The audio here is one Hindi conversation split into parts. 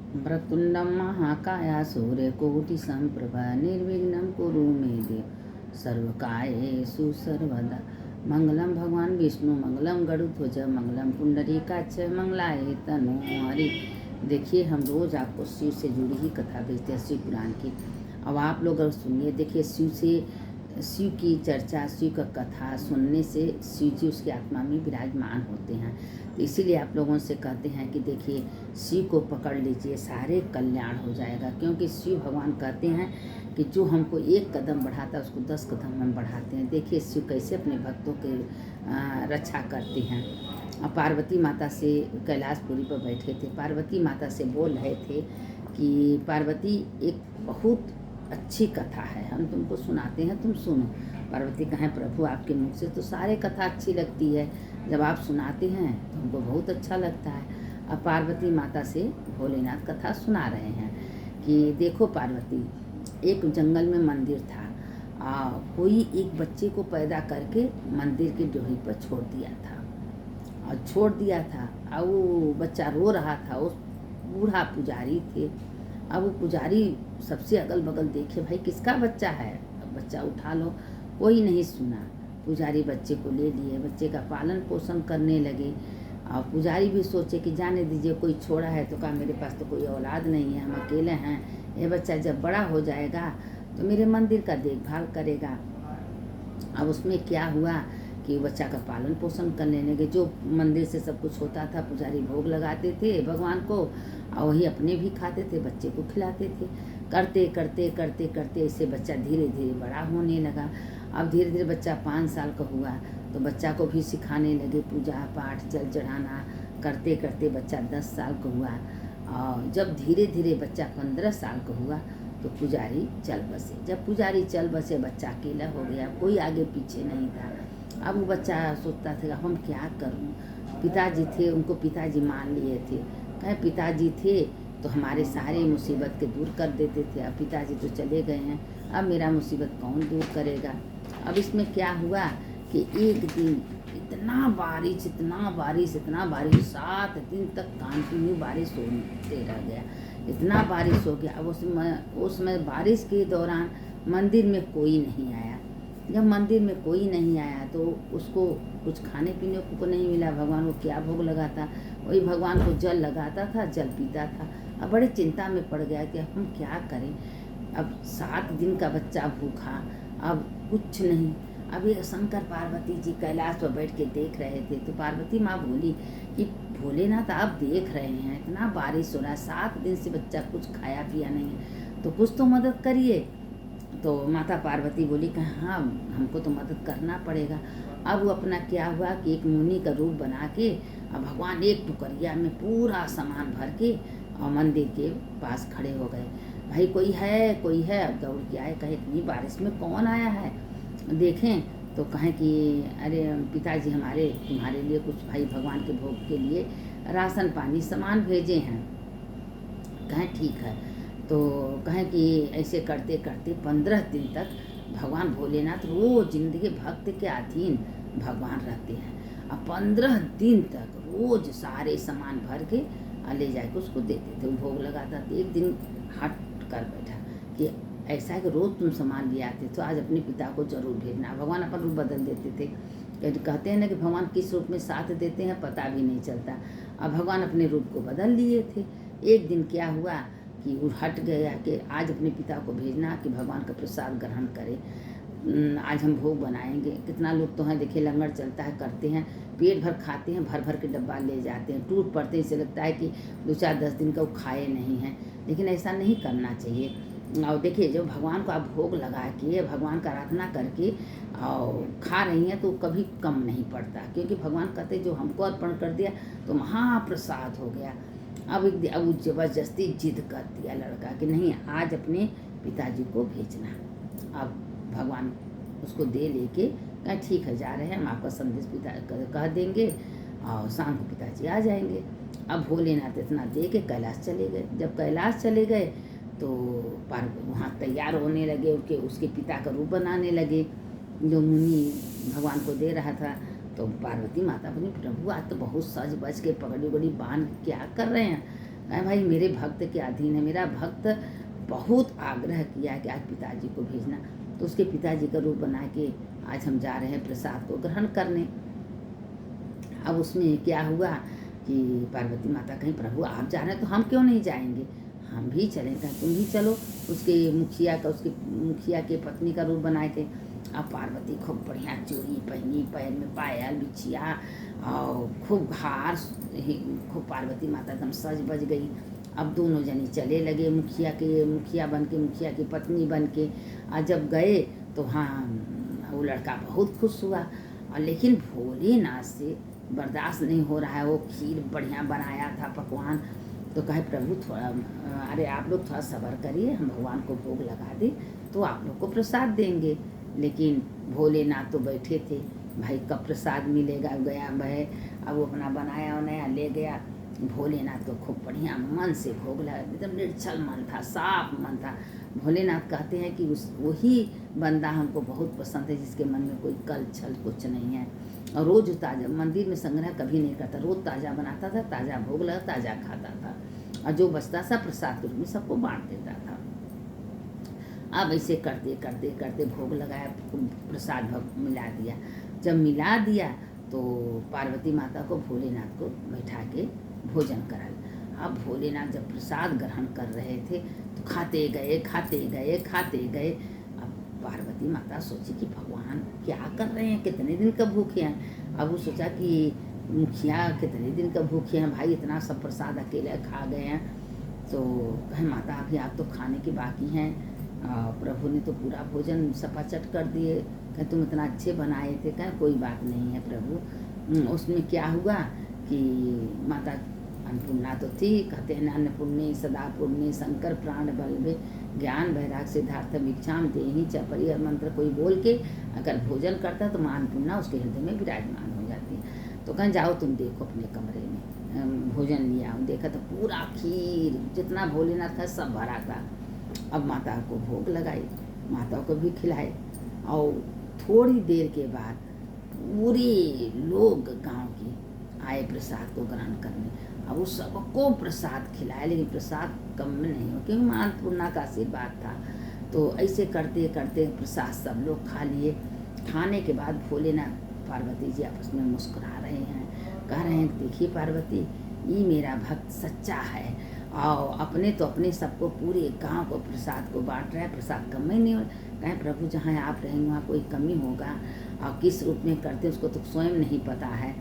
वक्रतुण्डं महाकाय सूर्यकोटिसम्प्रभा निर्विघ्नं कुरु मे देव सर्वकार्येषु सर्वदा। मंगलम भगवान विष्णु मंगलम गरुध्वज मंगलम पुंडरीकाक्ष मंगलाय तनोहरि। देखिए, हम रोज़ आपको शिव से जुड़ी ही कथा भेजते हैं, शिव पुराण की। अब आप लोग अगर सुनिए, देखिए, शिव की चर्चा, शिव का कथा सुनने से शिव जी उसकी आत्मा में विराजमान होते हैं। तो इसीलिए आप लोगों से कहते हैं कि देखिए, शिव को पकड़ लीजिए, सारे कल्याण हो जाएगा। क्योंकि शिव भगवान कहते हैं कि जो हमको एक कदम बढ़ाता है उसको 10 कदम हम बढ़ाते हैं। देखिए शिव कैसे अपने भक्तों के रक्षा करते हैं। अब पार्वती माता से कैलाशपुरी पर बैठे थे, पार्वती माता से बोल रहे थे कि पार्वती, एक बहुत अच्छी कथा है, हम तुमको सुनाते हैं, तुम सुनो। पार्वती कहें, प्रभु आपके मुख से तो सारे कथा अच्छी लगती है, जब आप सुनाते हैं तो हमको बहुत अच्छा लगता है। अब पार्वती माता से भोलेनाथ कथा सुना रहे हैं कि देखो पार्वती, एक जंगल में मंदिर था। कोई एक बच्चे को पैदा करके मंदिर की डोही पर छोड़ दिया था, और छोड़ दिया था। और वो बच्चा रो रहा था, उस बूढ़ा पुजारी थे। अब वो पुजारी सबसे अगल बगल देखे, भाई किसका बच्चा है, अब बच्चा उठा लो। कोई नहीं सुना। पुजारी बच्चे को ले लिए, बच्चे का पालन पोषण करने लगे। और पुजारी भी सोचे कि जाने दीजिए, कोई छोड़ा है तो कहा मेरे पास तो कोई औलाद नहीं है, हम अकेले हैं, ये बच्चा जब बड़ा हो जाएगा तो मेरे मंदिर का देखभाल करेगा। अब उसमें क्या हुआ कि बच्चा का पालन पोषण करने लगे। जो मंदिर से सब कुछ होता था, पुजारी भोग लगाते थे भगवान को, और वही अपने भी खाते थे, बच्चे को खिलाते थे। करते करते करते करते ऐसे बच्चा धीरे धीरे बड़ा होने लगा। अब धीरे धीरे बच्चा 5 साल का हुआ तो बच्चा को भी सिखाने लगे पूजा पाठ, जल चढ़ाना। करते करते बच्चा 10 साल का हुआ, और जब धीरे धीरे बच्चा 15 साल का हुआ तो पुजारी चल बसे। जब पुजारी चल बसे, बच्चा अकेला हो गया, कोई आगे पीछे नहीं था। अब वो बच्चा सोचता था हम क्या करूं। पिताजी थे, उनको पिताजी मान लिए थे। कहे पिताजी थे तो हमारे सारे मुसीबत के दूर कर देते थे, अब पिताजी तो चले गए हैं, अब मेरा मुसीबत कौन दूर करेगा। अब इसमें क्या हुआ कि एक दिन इतना बारिश, इतना बारिश, इतना बारिश, 7 दिन तक कंटिन्यू बारिश होते रह गया, इतना बारिश हो गया। अब उसमें बारिश के दौरान मंदिर में कोई नहीं आया। जब मंदिर में कोई नहीं आया तो उसको कुछ खाने पीने को नहीं मिला। भगवान को क्या भोग लगाता, वही भगवान को जल लगाता था, जल पीता था। अब बड़े चिंता में पड़ गया कि हम क्या करें। अब 7 दिन का बच्चा भूखा, अब कुछ नहीं। अब ये शंकर पार्वती जी कैलाश पर बैठ के देख रहे थे, तो पार्वती माँ बोली कि भोलेनाथ आप देख रहे हैं इतना बारिश हो रहा है, 7 दिन से बच्चा कुछ खाया पिया नहीं है, तो कुछ तो मदद करिए। तो माता पार्वती बोली कि हाँ, हमको तो मदद करना पड़ेगा। अब वो अपना क्या हुआ कि एक मुनि का रूप बना के, अब भगवान एक टुकरिया में पूरा सामान भर के और मंदिर के पास खड़े हो गए। भाई कोई है, कोई है। अब दौड़ के आए, कहे इतनी बारिश में कौन आया है, देखें। तो कहें कि अरे पिताजी हमारे तुम्हारे लिए कुछ, भाई भगवान के भोग के लिए राशन पानी सामान भेजे हैं। कहें ठीक है। तो कहें कि ऐसे करते करते 15 दिन तक भगवान भोलेनाथ रोज जिंदगी भक्त के अधीन भगवान रहते हैं। अब 15 दिन तक रोज सारे सामान भर के ले जाके उसको देते थे, वो भोग लगाता था। एक दिन हट कर बैठा कि ऐसा है कि रोज़ तुम सामान ले आते तो आज अपने पिता को जरूर भेजना। भगवान अपन रूप बदल देते थे। कहते हैं ना कि भगवान किस रूप में साथ देते हैं पता भी नहीं चलता। अब भगवान अपने रूप को बदल लिए थे। एक दिन क्या हुआ कि वो हट गया कि आज अपने पिता को भेजना कि भगवान का प्रसाद ग्रहण करे, आज हम भोग बनाएंगे। कितना लोग तो हैं, देखिए लंगर चलता है, करते हैं, पेट भर खाते हैं, भर भर के डब्बा ले जाते हैं, टूट पड़ते हैं, इसे लगता है कि 2-4-10 दिन का वो खाए नहीं हैं। लेकिन ऐसा नहीं करना चाहिए। और देखिए, जब भगवान को आप भोग लगा के, भगवान का आराधना करके और खा रही हैं तो कभी कम नहीं पड़ता, क्योंकि भगवान कहते जो हमको अर्पण कर दिया तो महाप्रसाद हो गया। अब वो जबरदस्ती जिद कर दिया लड़का कि नहीं, आज अपने पिताजी को भेजना। अब भगवान उसको दे लेके कहा ठीक है, जा रहे हैं, हम आपका संदेश पिता कह देंगे और शाम को पिताजी आ जाएंगे। अब भोलेनाथ इतना दे के कैलाश चले गए। जब कैलाश चले गए तो वहाँ तैयार होने लगे, उसके पिता का रूप बनाने लगे जो मुनि भगवान को दे रहा था। तो पार्वती माता बोली प्रभु आज तो बहुत सज बज के पगड़ी उगड़ी बांध क्या कर रहे हैं। कहें भाई मेरे भक्त के अधीन है, मेरा भक्त बहुत आग्रह किया कि आज पिताजी को भेजना, तो उसके पिताजी का रूप बना के आज हम जा रहे हैं प्रसाद को ग्रहण करने। अब उसमें क्या हुआ कि पार्वती माता कहीं प्रभु आप जा रहे हैं तो हम क्यों नहीं जाएंगे, हम भी चलेंगे, तुम भी चलो। उसके मुखिया के पत्नी का रूप बनाए थे। अब पार्वती खूब बढ़िया चूड़ी पहनी, पैर में पायल बिछिया और खूब हार, खूब पार्वती माता एकदम सज बज गई। अब दोनों जने चले लगे, मुखिया बन के, मुखिया की पत्नी बन के। और जब गए तो हाँ वो लड़का बहुत खुश हुआ, और लेकिन भोलेनाथ से बर्दाश्त नहीं हो रहा है। वो खीर बढ़िया बनाया था पकवान, तो कहे प्रभु थोड़ा, अरे आप लोग थोड़ा सब्र करिए, हम भगवान को भोग लगा दें तो आप लोग को प्रसाद देंगे। लेकिन भोलेनाथ तो बैठे थे, भाई कब प्रसाद मिलेगा, गया वह अब वो अपना बनाया उनाया ले गया। भोलेनाथ को खूब बढ़िया मन से भोग लगा, एकदम निर्छल मन था, साफ मन था। भोलेनाथ कहते हैं कि वही बंदा हमको बहुत पसंद है जिसके मन में कोई कल छल कुछ नहीं है, और रोज़ ताज़ा, मंदिर में संग्रह कभी नहीं करता, रोज़ ताज़ा बनाता था, ताज़ा भोग लगा, ताज़ा खाता था, और जो बचता था प्रसाद के रूप में सबको बांट देता था। अब ऐसे करते करते करते भोग लगाया, प्रसाद मिला दिया। जब मिला दिया तो पार्वती माता को भोलेनाथ को बैठा के भोजन करा। अब भोलेनाथ जब प्रसाद ग्रहण कर रहे थे तो खाते गए खाते गए खाते गए। अब पार्वती माता सोची कि भगवान क्या कर रहे हैं, कितने दिन का भूखे हैं। अब वो सोचा कि मुखिया कितने दिन का भूखे हैं, भाई इतना सब प्रसाद अकेले खा गए हैं। तो कहे माता अभी आप तो खाने के बाकी हैं, प्रभु ने तो पूरा भोजन सपाचट कर दिए। कहे तुम इतना अच्छे बनाए थे। कहे कोई बात नहीं है प्रभु। उसमें क्या हुआ कि माता अन्नपूर्णा तो थी, कहते हैं अन्नपूर्णे सदा पूर्णे शंकर प्राण बल्बे ज्ञान वैराग सिद्धार्थ भिक्षाम देहि च परि, मंत्र कोई बोल के अगर भोजन करता तो माँ अन्नपूर्णा उसके हृदय में विराजमान हो जाती है। तो कहें जाओ तुम देखो अपने कमरे में भोजन लिया। देखा तो पूरा खीर जितना भोलेनाथ का सब भरा था। अब माता को भोग लगाई, माता को भी खिलाए, और थोड़ी देर के बाद पूरे लोग गांव के आए प्रसाद को ग्रहण करने। अब वो सबको प्रसाद खिलाया, लेकिन प्रसाद कम में नहीं हो, क्योंकि माँ अन्नपूर्णा का आशीर्वाद था। तो ऐसे करते करते प्रसाद सब लोग खा लिए। खाने के बाद भोलेनाथ पार्वती जी आपस में मुस्कुरा रहे हैं, कह रहे हैं देखिए पार्वती, ये मेरा भक्त सच्चा है, और अपने तो अपने सबको पूरे गांव को प्रसाद को बांट रहा है, प्रसाद कम ही नहीं हो। कहें प्रभु जहाँ आप रहेंगे वहाँ कोई कमी होगा, और किस रूप में करते उसको तो स्वयं नहीं पता है।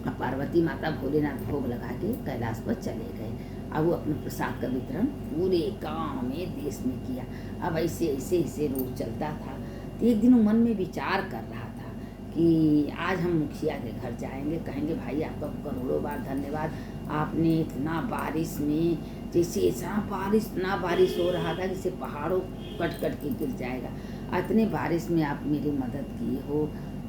अब पार्वती माता भोलेनाथ भोग लगा के कैलाश पर चले गए। अब वो अपने प्रसाद का वितरण पूरे गांव में देश में किया। अब ऐसे ऐसे ऐसे रोज चलता था। तो एक दिन वो मन में विचार कर रहा था कि आज हम मुखिया के घर जाएंगे, कहेंगे भाई आपका करोड़ों बार धन्यवाद, आपने इतना बारिश में, जैसे इतना बारिश हो रहा था जैसे पहाड़ों कट कट के गिर जाएगा, इतने बारिश में आप मेरी मदद किए हो।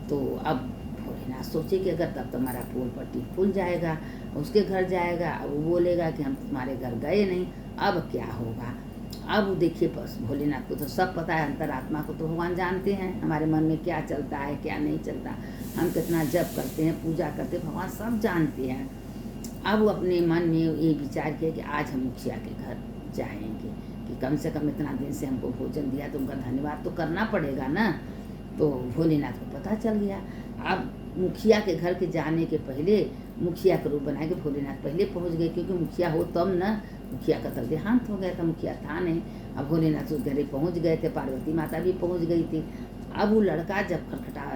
तो अब भोलेनाथ सोचे कि अगर तब तुम्हारा पोल पट्टी खुल जाएगा, उसके घर जाएगा, अब वो बोलेगा कि हम तुम्हारे घर गए नहीं, अब क्या होगा। अब देखिए बस भोलेनाथ को तो सब पता है, अंतरात्मा को तो भगवान जानते हैं, हमारे मन में क्या चलता है क्या नहीं चलता, हम कितना जप करते हैं पूजा करते हैं, भगवान सब जानते हैं। अब वो अपने मन में ये विचार किया कि आज हम मुखिया के घर जाएंगे, कि कम से कम इतना दिन से हमको भोजन दिया तो उनका धन्यवाद तो करना पड़ेगा ना। तो भोलेनाथ को पता चल गया। अब मुखिया के घर के जाने के पहले मुखिया का रूप बना के भोलेनाथ पहले पहुंच गए, क्योंकि मुखिया हो तब न, मुखिया का तब देहांत हो गया था, मुखिया था नहीं। अब भोलेनाथ उस घरे पहुंच गए थे, पार्वती माता भी पहुंच गई थी। अब वो लड़का जब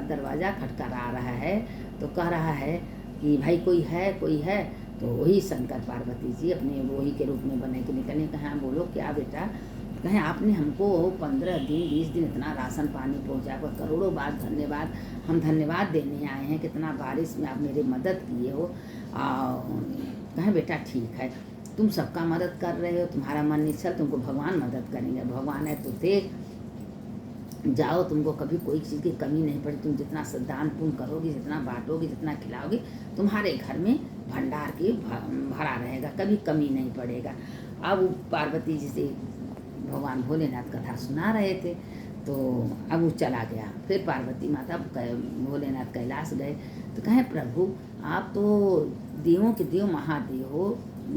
दरवाज़ा खटखटा रहा है तो कह रहा है कि भाई कोई है। तो वही शंकर पार्वती जी अपने वही के रूप में बने के निकले। कहाँ बोलो क्या बेटा। कहें आपने हमको 15 दिन 20 दिन इतना राशन पानी पहुँचा, करोड़ों बार धन्यवाद, हम धन्यवाद देने आए हैं, कितना बारिश में आप मेरी मदद किए हो। कहें बेटा ठीक है, तुम सबका मदद कर रहे हो, तुम्हारा मन निश्चल, तुमको भगवान मदद करेंगे, भगवान है तो तेज जाओ, तुमको कभी कोई चीज़ की कमी नहीं पड़ी, तुम जितना दान पुण्य करोगे, जितना बांटोगे, जितना खिलाओगे, तुम्हारे घर में भंडार की भरा रहेगा, कभी कमी नहीं पड़ेगा। अब पार्वती जी से भगवान भोलेनाथ कथा सुना रहे थे, तो अब वो चला गया। फिर पार्वती माता भोलेनाथ कैलाश गए तो कहें प्रभु आप तो देवों के देव महादेव हो,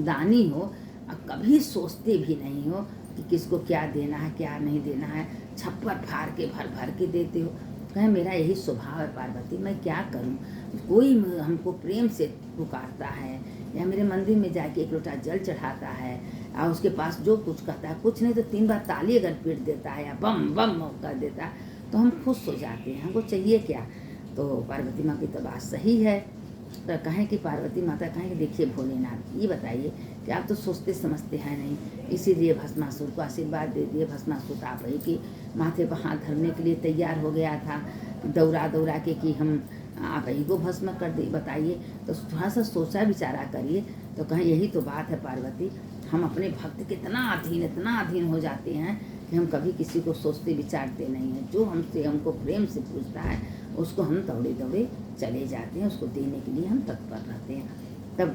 दानी हो, और कभी सोचते भी नहीं हो कि किसको क्या देना है क्या नहीं देना है, छप्पर फाड़ के भर भर के देते हो। कहे मेरा यही स्वभाव है पार्वती, मैं क्या करूं। कोई हमको प्रेम से पुकारता है या मेरे मंदिर में जाके एक लोटा जल चढ़ाता है और उसके पास जो कुछ कहता है, कुछ नहीं तो 3 बार ताली अगर पीट देता है या बम बम कर देता है तो हम खुश हो जाते हैं, हमको चाहिए क्या। तो पार्वती माँ की तो बात सही है। तो कहें कि पार्वती माता कहें कि देखिए भोलेनाथ, ये बताइए कि आप तो सोचते समझते हैं नहीं, इसीलिए भस्मासुर को आशीर्वाद दे दिए। भस्मासुर आप ही कि माथे पर हाथ धरने के लिए तैयार हो गया था, दौड़ा दौड़ा के कि हम आप ही को भस्म कर दे। बताइए, तो थोड़ा सा सोचा विचारा करिए। तो कहें यही तो बात है पार्वती, हम अपने भक्त के इतना अधीन हो जाते हैं कि हम कभी किसी को सोचते विचारते नहीं हैं। जो हमको प्रेम से पूछता है उसको हम दौड़े दौड़े चले जाते हैं, उसको देने के लिए हम तत्पर रहते हैं। तब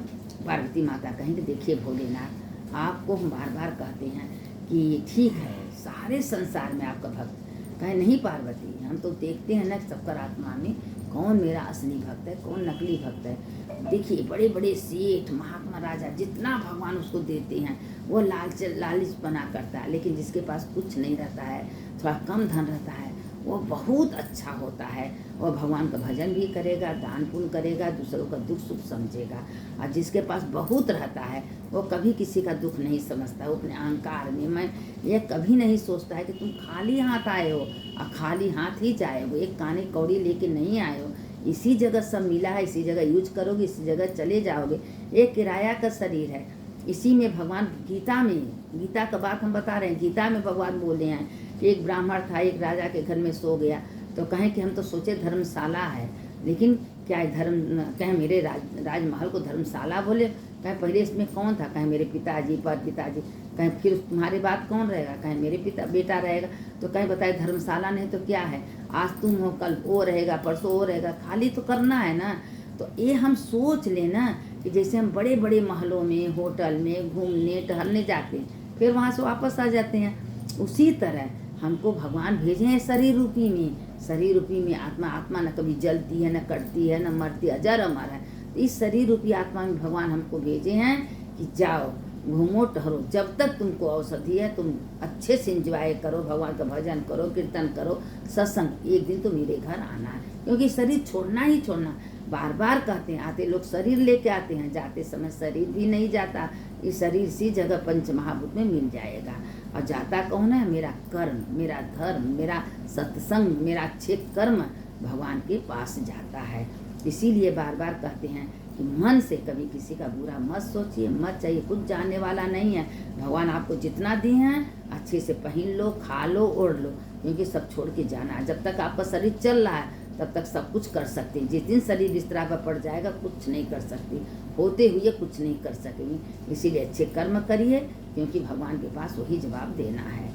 पार्वती माता कहेंगे देखिए भोलेनाथ, आपको हम बार बार कहते हैं कि ठीक है सारे संसार में आपका भक्त। कहे नहीं पार्वती, हम तो देखते हैं ना सबकर आत्मा में कौन मेरा असली भक्त है कौन नकली भक्त है। देखिए बड़े बड़े सेठ महात्मा राजा जितना भगवान उसको देते हैं वो लालच बना करता है, लेकिन जिसके पास कुछ नहीं रहता है, थोड़ा कम धन रहता है, वो बहुत अच्छा होता है। वो भगवान का भजन भी करेगा, दान पुण्य करेगा, दूसरों का दुख सुख समझेगा। और जिसके पास बहुत रहता है वो कभी किसी का दुख नहीं समझता। वो अपने अहंकार में मैं ये कभी नहीं सोचता है कि तुम खाली हाथ आए हो और खाली हाथ ही जाए, एक काने कौड़ी लेके नहीं आए हो। इसी जगह सब मिला है, इसी जगह यूज करोगे, इसी जगह चले जाओगे। एक किराया का शरीर है, इसी में भगवान गीता का बात हम बता रहे हैं। गीता में भगवान बोले हैं कि एक ब्राह्मण था, एक राजा के घर में सो गया। तो कहें कि हम तो सोचे धर्मशाला है, लेकिन क्या कहें मेरे राजमहल को धर्मशाला बोले। कहें पहले इसमें कौन था। कहें मेरे पिताजी पर पिताजी। कहें फिर तुम्हारे बाद कौन रहेगा। कहें मेरे बेटा रहेगा। तो कहें बताए धर्मशाला नहीं तो क्या है, आज तुम हो कल वो रहेगा, परसों वो रहेगा, खाली तो करना है ना। तो ये हम सोच लेना कि जैसे हम बड़े बड़े महलों में होटल में घूमने टहलने जाते हैं फिर वहाँ से वापस आ जाते हैं, उसी तरह हमको भगवान भेजे हैं शरीर रूपी में। शरीर रूपी में आत्मा न कभी जलती है, न कटती है, न मरती, अजर अमर है। तो इस शरीर रूपी आत्मा में भगवान हमको भेजे हैं कि जाओ घूमो टहरो, जब तक तुमको औषधि है तुम अच्छे से एंजॉय करो, भगवान का भजन करो, कीर्तन करो, सत्संग। एक दिन तो मेरे घर आना है, क्योंकि शरीर छोड़ना ही छोड़ना। बार बार कहते हैं, आते लोग शरीर लेके आते हैं, जाते समय शरीर भी नहीं जाता। इस शरीर सी जगह पंच महाभूत में मिल जाएगा। और जाता कौन है, मेरा कर्म, मेरा धर्म, मेरा सत्संग, मेरा अच्छे कर्म भगवान के पास जाता है। इसीलिए बार बार कहते हैं कि मन से कभी किसी का बुरा मत सोचिए, मत चाहिए, कुछ जानने वाला नहीं है। भगवान आपको जितना दिए हैं अच्छे से पहन लो, खा लो, ओढ़ लो, क्योंकि सब छोड़ के जाना है। जब तक आपका शरीर चल रहा है तब तक सब कुछ कर सकते हैं। जिस दिन शरीर बिस्तरा पर पड़ जाएगा कुछ नहीं कर सकती, होते हुए कुछ नहीं कर सकेंगे। इसीलिए अच्छे कर्म करिए, क्योंकि भगवान के पास वही जवाब देना है।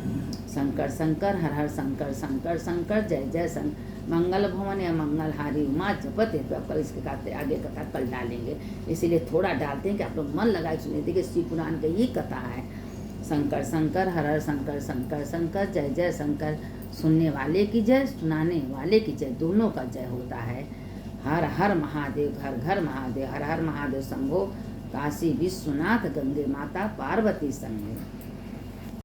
शंकर शंकर हर हर शंकर शंकर शंकर जय जय शंकर, मंगल भवन या मंगल हारी उमा जपत है। तो आप कल इसके कहते आगे कथा कल डालेंगे, इसीलिए थोड़ा डालते हैं कि आप लोग मन लगाए सुने। देखिए शिव पुराण की ही कथा है। शंकर शंकर हर हर शंकर शंकर शंकर जय जय शंकर। सुनने वाले की जय, सुनाने वाले की जय, दोनों का जय होता है। हर हर महादेव, घर घर महादेव, हर हर महादेव शंभो, काशी विश्वनाथ, गंगे माता पार्वती संगे।